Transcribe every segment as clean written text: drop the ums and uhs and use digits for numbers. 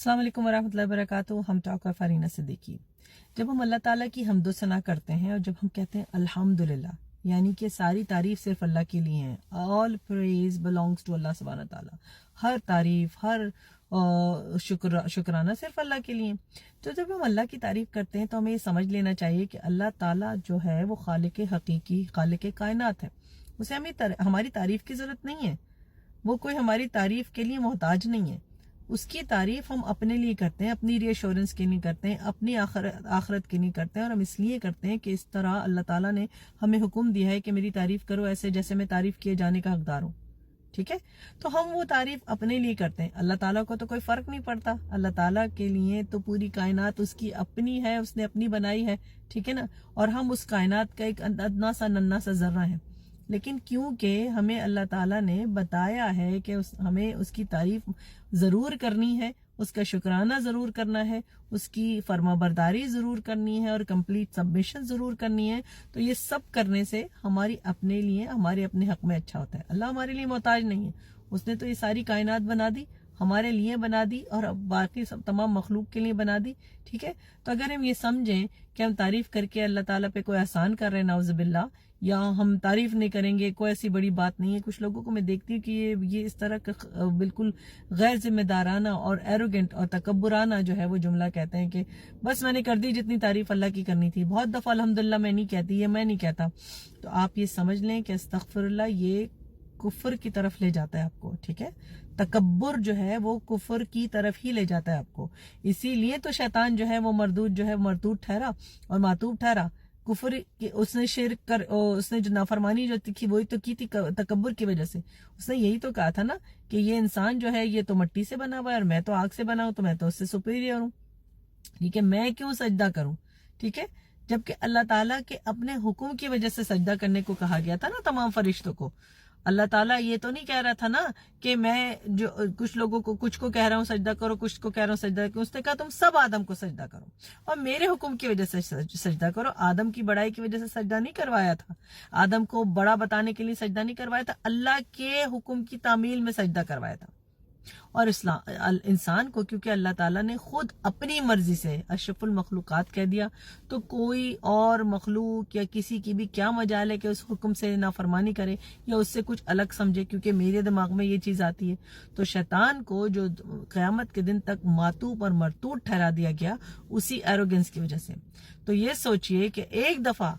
अस्सलाम वालेकुम वरहमतुल्लाहि वबरकातुहू। हम टॉकर फरीना सिद्दीकी। जब हम अल्लाह ताला की हम्दो सना करते हैं और जब हम कहते हैं अल्हम्दुलिल्लाह, यानी कि सारी तारीफ सिर्फ अल्लाह के लिए है, all praise belongs to Allah सुब्हानहू ताला, हर तारीफ हर शुक्राना सिर्फ अल्लाह के लिए। तो जब हम अल्लाह की तारीफ करते हैं तो हमें ये समझ लेना चाहिए कि अल्लाह ताला जो है वो खालिक हकीकी, खालिक कायनात है। उसे हमारी तारीफ की जरूरत नहीं है, वो कोई हमारी तारीफ के लिए मोहताज नहीं है। उसकी तारीफ हम अपने लिए करते हैं, अपनी रीअश्योरेंस के लिए करते हैं, अपनी आखरत के लिए करते हैं। और हम इसलिए करते हैं कि इस तरह अल्लाह ताला ने हमें हुक्म दिया है कि मेरी तारीफ करो ऐसे जैसे मैं तारीफ किए जाने का हकदार हूँ। ठीक है, तो हम वो तारीफ अपने लिए करते हैं। अल्लाह ताला को तो कोई फर्क नहीं पड़ता, अल्लाह ताला के लिए तो पूरी कायनात उसकी अपनी है, उसने अपनी बनाई है। ठीक है ना, और हम उस कायनात का एक अदना सा नन्ना सा जर्रा है। लेकिन क्योंकि हमें अल्लाह ताला ने बताया है कि हमें उसकी तारीफ जरूर करनी है, उसका शुक्राना जरूर करना है, उसकी फर्माबरदारी जरूर करनी है और कंप्लीट सबमिशन जरूर करनी है, तो ये सब करने से हमारी अपने लिए, हमारे अपने हक में अच्छा होता है। अल्लाह हमारे लिए मोहताज नहीं है, उसने तो ये सारी कायनात बना दी, हमारे लिए बना दी और अब बाकी सब तमाम मखलूक के लिए बना दी। ठीक है, तो अगर हम ये समझें कि हम तारीफ करके अल्लाह ताला पे कोई एहसान कर रहे हैं नाउज़ुबिल्लाह, या हम तारीफ नहीं करेंगे, कोई ऐसी बड़ी बात नहीं है। कुछ लोगों को मैं देखती हूँ कि ये इस तरह का बिल्कुल गैर जिम्मेदाराना और एरोगेंट और तकब्बुराना जो है वो जुमला कहते हैं कि बस मैंने कर दी जितनी तारीफ अल्लाह की करनी थी, बहुत दफा अल्हम्दुलिल्लाह मैं नहीं कहती, ये मैं नहीं कहता। तो आप ये समझ लें कि अस्तगफिरुल्लाह ये कुफर की तरफ ले जाता है आपको। ठीक है, तकब्बुर जो है वो कुफर की तरफ ही ले जाता है आपको। इसीलिए तो शैतान जो है वो मरदूद जो है मरदूद ठहरा और मातूब ठहरा। कुफर उसने शिर्क कर, उसने जो नाफरमानी जो थी वही तो की थी तकब्बुर की वजह से। उसने यही तो कहा था ना कि ये इंसान जो है ये तो मिट्टी से बना हुआ है और मैं तो आग से बना हूं, तो मैं तो उससे सुपीरियर हूँ। ठीक है, मैं क्यों सजदा करूं? ठीक है, जबकि अल्लाह ताला के अपने हुक्म की वजह से सजदा करने को कहा गया था ना तमाम फरिश्तों को। अल्लाह ताला ये तो नहीं कह रहा था ना कि मैं जो कुछ लोगों को कुछ को कह रहा हूँ सजदा करो, कुछ को कह रहा हूँ सजदा करो। उसने कहा तुम सब आदम को सजदा करो और मेरे हुक्म की वजह से सजदा करो। आदम की बड़ाई की वजह से सजदा नहीं करवाया था, आदम को बड़ा बताने के लिए सजदा नहीं करवाया था, अल्लाह के हुक्म की तामील में सजदा करवाया था। और इंसान को क्योंकि अल्लाह ताला ने खुद अपनी मर्जी से अशरफुल मखलूकात कह दिया, तो कोई और मखलूक या किसी की भी क्या मजाल है कि उस हुक्म से नाफरमानी करे या उससे कुछ अलग समझे, क्योंकि मेरे दिमाग में ये चीज आती है। तो शैतान को जो क़यामत के दिन तक मातूब और मरतूद ठहरा दिया गया उसी एरोगेंस की वजह से। तो ये सोचिए कि एक दफा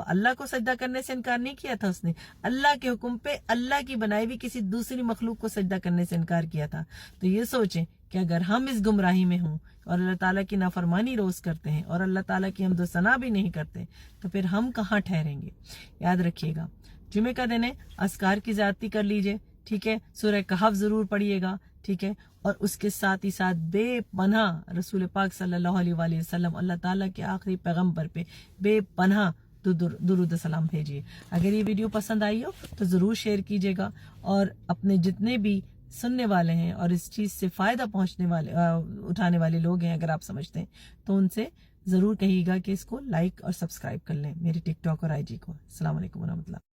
अल्लाह को सजदा करने से इनकार नहीं किया था उसने, अल्लाह के हुक्म पे अल्लाह की बनाई हुई किसी दूसरी मखलूक को सजदा करने से इनकार किया था। तो ये सोचें कि अगर हम इस गुमराही में हों और अल्लाह ताला की नाफरमानी रोज करते हैं और अल्लाह ताला की हमदो सना भी नहीं करते, तो फिर हम कहाँ ठहरेंगे। याद रखिएगा, जुमे का दिन है, अस्कार की ज्यादती कर लीजिए। ठीक है, सूरह कहफ जरूर पढ़िएगा। ठीक है, और उसके साथ ही साथ बेपनाह रसूल पाक सल्लल्लाहु अलैहि वसल्लम अल्लाह ताला के आखिरी पैगंबर पे बेपनाह दुरूद सलाम भेजिए। अगर ये वीडियो पसंद आई हो तो जरूर शेयर कीजिएगा और अपने जितने भी सुनने वाले हैं और इस चीज से फायदा पहुंचने वाले उठाने वाले लोग हैं, अगर आप समझते हैं तो उनसे जरूर कहिएगा कि इसको लाइक और सब्सक्राइब कर लें, मेरे टिकटॉक और IG को। अस्सलाम वालेकुम वरहमतुल्लाह।